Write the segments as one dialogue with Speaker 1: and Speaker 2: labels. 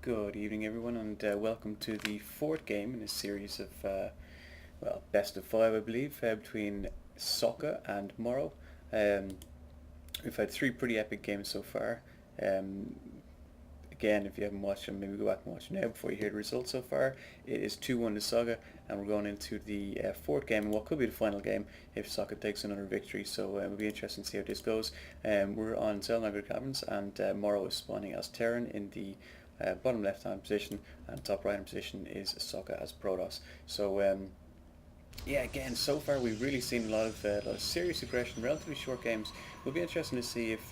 Speaker 1: Good evening, everyone, and welcome to the fourth game in a series of, best of five, I believe, between Socke and Morrow. Um, we've had three pretty epic games so far. Um, Again, if you haven't watched them, maybe go back and watch them now before you hear the results so far. It is 2-1 to Socke, and we're going into the fourth game, and what could be the final game if Socke takes another victory. So it'll be interesting to see how this goes. We're on Zelnagar Caverns, and Morrow is spawning as Terran in the bottom left hand position, and top right hand position is Socke as Protoss. So yeah, again, so far we've really seen a lot of serious aggression, relatively short games. It'll be interesting to see if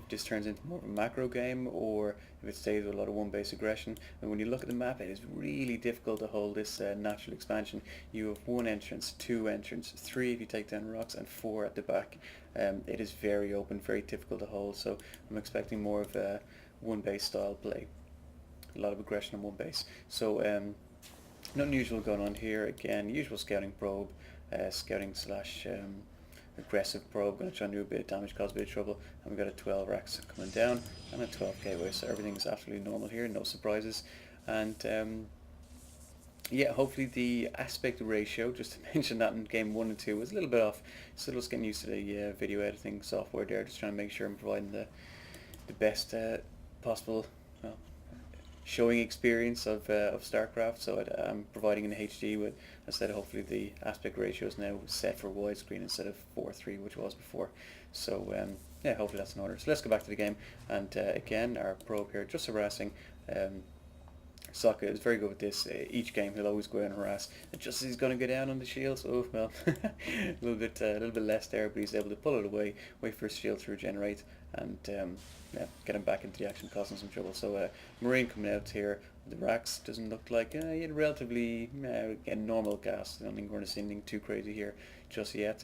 Speaker 1: this turns into more of a macro game or if it stays with a lot of one-base aggression. And when you look at the map, it is really difficult to hold this natural expansion. You have one entrance, two entrance, three if you take down rocks, and four at the back. It is very open, very difficult to hold. So I'm expecting more of a one-base style play. A lot of aggression on one base. So nothing usual going on here. Again, usual scouting probe, scouting slash aggressive probe. Going to try and do a bit of damage, cause a bit of trouble. And we've got a 12 racks coming down and a 12 gateway. So everything is absolutely normal here, no surprises. And yeah, hopefully the aspect ratio, just to mention that in game 1 and 2, was a little bit off. Still just getting used to the video editing software there, just trying to make sure I'm providing the best possible showing experience of StarCraft. So I'm providing in HD with, I said, hopefully the aspect ratio is now set for widescreen instead of 4:3, which was before. So yeah, hopefully that's in order. So let's go back to the game, and again, our probe here just harassing. Socke is very good with this. Each game he'll always go out and harass. And just as he's going to go down on the shields, oh well, a little bit less there, but he's able to pull it away, wait for his shield to regenerate, and yeah, get him back into the action, causing some trouble. So Marine coming out here. The racks doesn't look like he had relatively again normal gas. I don't think we're going to see anything too crazy here just yet.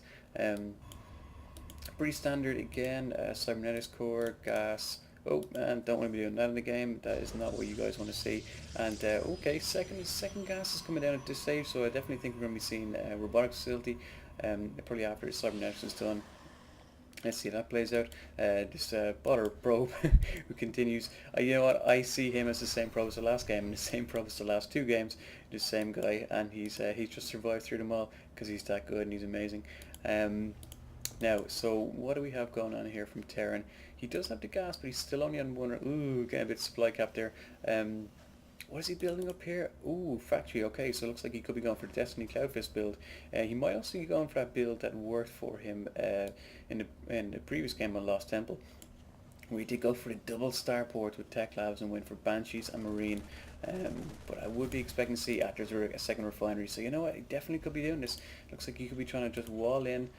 Speaker 1: Pretty standard again. Cybernetics core, gas. Oh man, don't want to be doing that in the game. That is not what you guys want to see. And okay, second gas is coming down at this stage, so I definitely think we're going to be seeing a robotics facility. Probably after the cybernetics is done. Let's see how that plays out. This Butter probe who continues. You know what? I see him as the same probe as the last game and the same probe as the last two games. The same guy, and he's just survived through them all because he's that good and he's amazing. Now, so what do we have going on here from Terran? He does have the gas, but he's still only on one. Ooh, getting a bit of supply cap there. What is he building up here? Ooh, factory. Okay, so it looks like he could be going for the Destiny Cloudfist build. He might also be going for that build that worked for him in the previous game on Lost Temple. We did go for the double starport with Tech Labs and went for Banshees and Marine. But I would be expecting to see after a second refinery. So you know what? He definitely could be doing this. Looks like he could be trying to just wall in.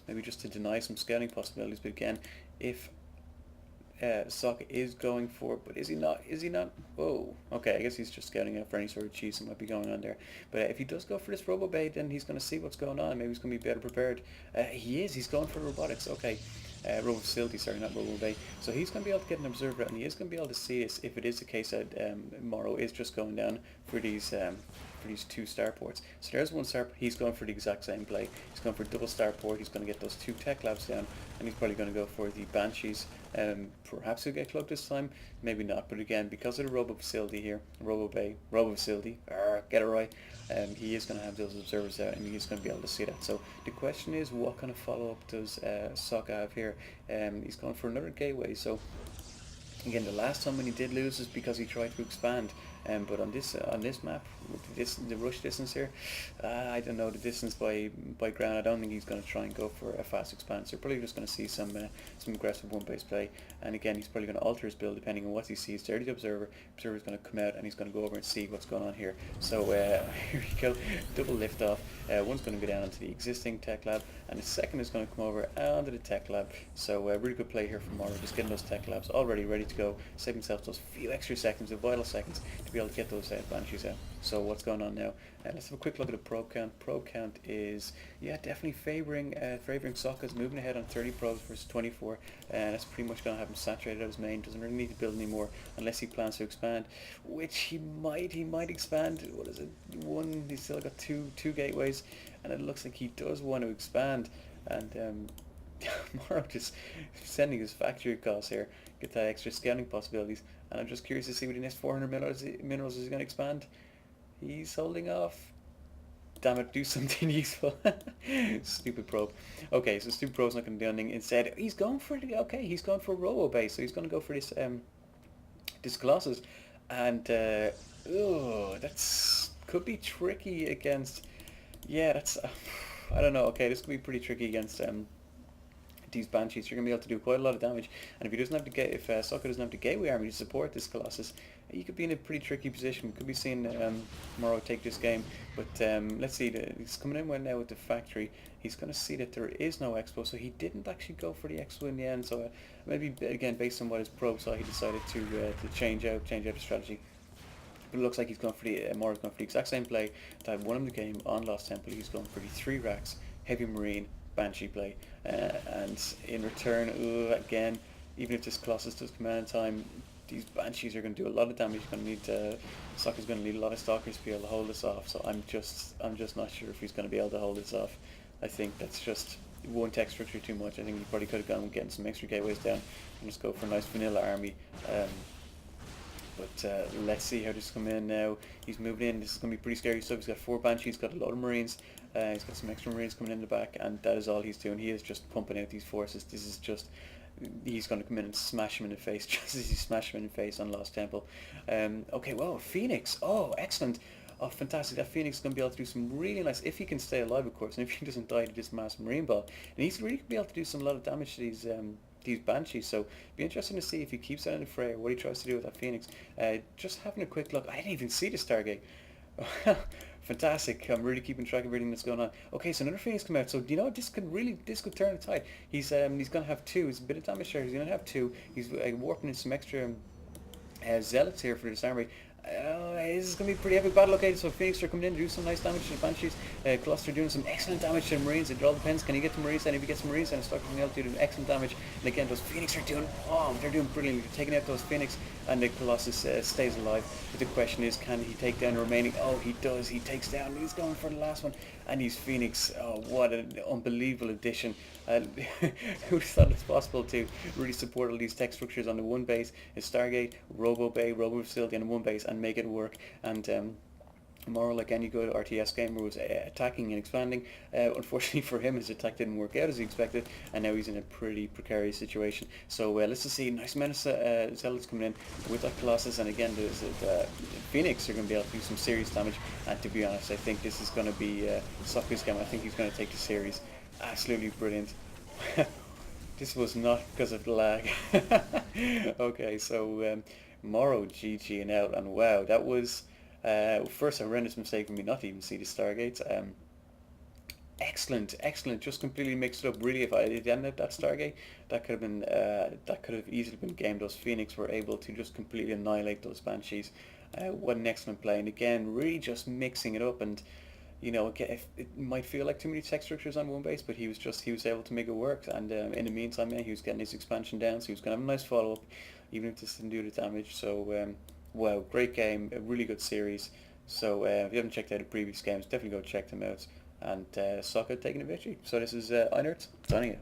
Speaker 1: Maybe just to deny some scouting possibilities, but again, if Socke is going for, but is he not? Is he not? Whoa. Okay, I guess he's just scouting out for any sort of cheese that might be going on there. But if he does go for this Robo Bay, then he's going to see what's going on. Maybe he's going to be better prepared. He is. He's going for robotics. Okay. Robo Facility, sorry, not Robo Bay. So he's going to be able to get an observer out, and he is going to be able to see this if it is the case that Morrow is just going down for these two starports. So there's one starport. He's going for the exact same play. He's going for double starport. He's going to get those two Tech Labs down, and he's probably going to go for the Banshees. Perhaps he'll get cloaked this time, maybe not. But again, because of the Robo Facility here, Robo Bay, Robo Facility, get it right. He is going to have those observers out, and he is going to be able to see that. So the question is, what kind of follow-up does Socke have here? He's going for another gateway. So again, the last time when he did lose is because he tried to expand. But on this map, the rush distance here, I don't know the distance by ground. I don't think he's going to try and go for a fast expand. So you're probably just going to see some aggressive one base play. And again, he's probably going to alter his build depending on what he sees. There's the observer. Observer's going to come out and he's going to go over and see what's going on here. So here we go, double lift off. One's going to go down onto the existing Tech Lab, and the second is going to come over onto the Tech Lab. So really good play here from Morrow, just getting those Tech Labs already ready to go, save himself those few extra seconds, the vital seconds, to be able to get those Banshees out. So what's going on now? Let's have a quick look at the probe count. Probe count is, yeah, definitely favouring Socke's moving ahead on 30 probes versus 24. And that's pretty much going to have him saturated at his main. Doesn't really need to build anymore unless he plans to expand, which he might expand. What is it? One, he's still got two gateways, and it looks like he does want to expand. And Morrow just sending his factory across here, get that extra scouting possibilities, and I'm just curious to see what the next 400 minerals is going to expand. He's holding off. Damn it, do something useful. Stupid probe. Okay, so stupid probe's not going to do anything. Instead, he's going for the, okay, he's going for Robo base, so he's going to go for this Colossus, and oh, that's could be tricky against. Yeah, that's. I don't know. Okay, this could be pretty tricky against these Banshees. You're going to be able to do quite a lot of damage, and if he doesn't have to get, if Socke doesn't have the gateway army to support this Colossus, you could be in a pretty tricky position. Could be seeing Morrow take this game, but let's see. He's coming in well now with the factory. He's going to see that there is no expo, so he didn't actually go for the expo in the end. So maybe again, based on what his probe saw, he decided to change out the strategy. But it looks like he's going for the Morrow's going for the exact same play that won him the game on Lost Temple. He's going for the 3 racks, heavy marine, Banshee play, and in return, again, even if this Colossus does come out in time, these Banshees are going to do a lot of damage. He's going to need Soccer's going to need a lot of Stalkers to be able to hold this off. So I'm just not sure if he's going to be able to hold this off. I think that's just one tech structure too much. I think he probably could have gone getting some extra gateways down and just go for a nice vanilla army. But let's see how this is coming in now. He's moving in. This is going to be pretty scary stuff. He's got 4 Banshees, got a lot of Marines. He's got some extra Marines coming in the back, and that is all he's doing. He is just pumping out these forces. This is just... He's going to come in and smash him in the face, just as he smashed him in the face on Lost Temple. Okay, well, Phoenix. Oh, excellent. Oh, fantastic. That Phoenix is going to be able to do some really nice... If he can stay alive, of course, and if he doesn't die to this mass Marine ball. And he's really going to be able to do some lot of damage to these Banshees, so be interesting to see if he keeps out in the fray or what he tries to do with that Phoenix. Just having a quick look, I didn't even see the Stargate. Fantastic. I'm really keeping track of everything that's going on. Okay, so another Phoenix come out, so you know this could turn the tide. He's going to have 2. It's a bit of damage there. He's going to have 2. He's warping in some extra zealots here for this army. This is going to be a pretty epic battle. Okay, so Phoenix are coming in to do some nice damage to the Banshees. Cluster doing some excellent damage to the Marines. It all depends. Can he get the Marines? And if he gets the Marines, then Stalker can be able to do excellent damage. And again, those Phoenix are doing, they're doing brilliantly. They're taking out those Phoenix, and the Colossus stays alive. But the question is, can he take down the remaining? Oh, he does. He takes down. He's going for the last one. And he's Phoenix. Oh, what an unbelievable addition. Who thought it was possible to really support all these tech structures on the one base? A Stargate, Robo Bay, Robo Facility on the one base, and make it work. And Morrow, like any good RTS gamer, was attacking and expanding. Unfortunately for him, his attack didn't work out as he expected, and now he's in a pretty precarious situation. So let's just see, nice menace zealots coming in with that Colossus, and again, there's Phoenix are going to be able to do some serious damage. And to be honest, I think this is going to be Socke's game. I think he's going to take the series. Absolutely brilliant. This was not because of the lag. Okay, so Morrow GG and out, and wow, that was first a horrendous mistake for me not to even see the Stargates. Excellent, just completely mixed it up. Really, if I didn't have that Stargate, that could have easily been game. Those Phoenix were able to just completely annihilate those Banshees. What an excellent play, and again, really just mixing it up. And you know, it might feel like too many tech structures on one base, but he was able to make it work. And in the meantime, yeah, he was getting his expansion down, so he was going to have a nice follow up, even if this didn't do the damage. So wow, great game, a really good series. So if you haven't checked out the previous games, definitely go check them out. And Socke taking a victory. So this is Einert signing out.